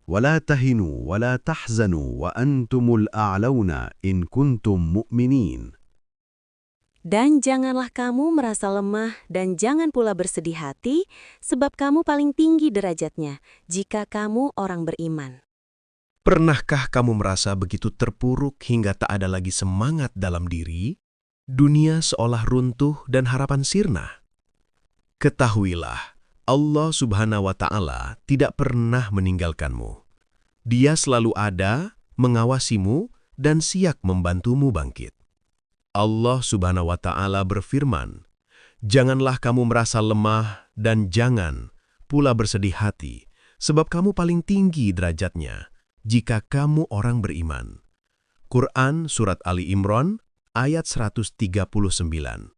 ولا تهنوا ولا تحزنوا وأنتم الأعلون إن كنتم مؤمنين. Dan janganlah kamu merasa lemah dan jangan pula bersedih hati, sebab kamu paling tinggi derajatnya jika kamu orang beriman. Pernahkah kamu merasa begitu terpuruk hingga tak ada lagi semangat dalam diri? Dunia seolah runtuh dan harapan sirna. Ketahuilah, Allah Subhanahu wa Ta'ala tidak pernah meninggalkanmu. Dia selalu ada, mengawasimu, dan siap membantumu bangkit. Allah Subhanahu wa Ta'ala berfirman, "Janganlah kamu merasa lemah dan jangan pula bersedih hati, sebab kamu paling tinggi derajatnya jika kamu orang beriman." Quran Surat Ali Imran ayat 139.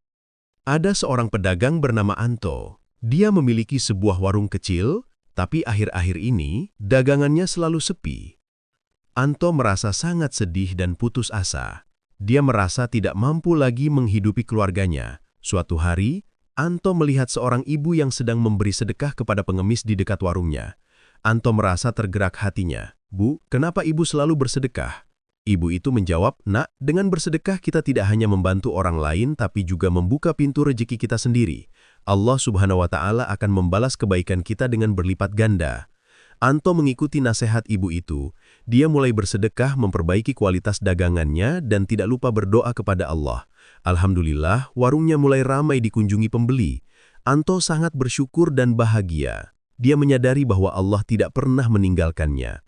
Ada seorang pedagang bernama Anto. Dia memiliki sebuah warung kecil, tapi akhir-akhir ini dagangannya selalu sepi. Anto merasa sangat sedih dan putus asa. Dia merasa tidak mampu lagi menghidupi keluarganya. Suatu hari, Anto melihat seorang ibu yang sedang memberi sedekah kepada pengemis di dekat warungnya. Anto merasa tergerak hatinya. "Bu, kenapa ibu selalu bersedekah?" Ibu itu menjawab, "Nak, dengan bersedekah kita tidak hanya membantu orang lain, tapi juga membuka pintu rezeki kita sendiri. Allah Subhanahu wa Ta'ala akan membalas kebaikan kita dengan berlipat ganda." Anto mengikuti nasihat ibu itu. Dia mulai bersedekah, memperbaiki kualitas dagangannya, dan tidak lupa berdoa kepada Allah. Alhamdulillah, warungnya mulai ramai dikunjungi pembeli. Anto sangat bersyukur dan bahagia. Dia menyadari bahwa Allah tidak pernah meninggalkannya.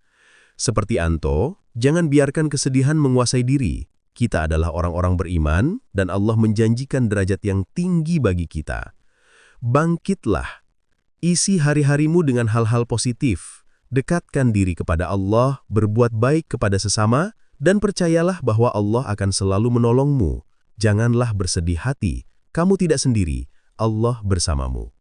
Seperti Anto, jangan biarkan kesedihan menguasai diri. Kita adalah orang-orang beriman, dan Allah menjanjikan derajat yang tinggi bagi kita. Bangkitlah. Isi hari-harimu dengan hal-hal positif. Dekatkan diri kepada Allah, berbuat baik kepada sesama, dan percayalah bahwa Allah akan selalu menolongmu. Janganlah bersedih hati. Kamu tidak sendiri. Allah bersamamu.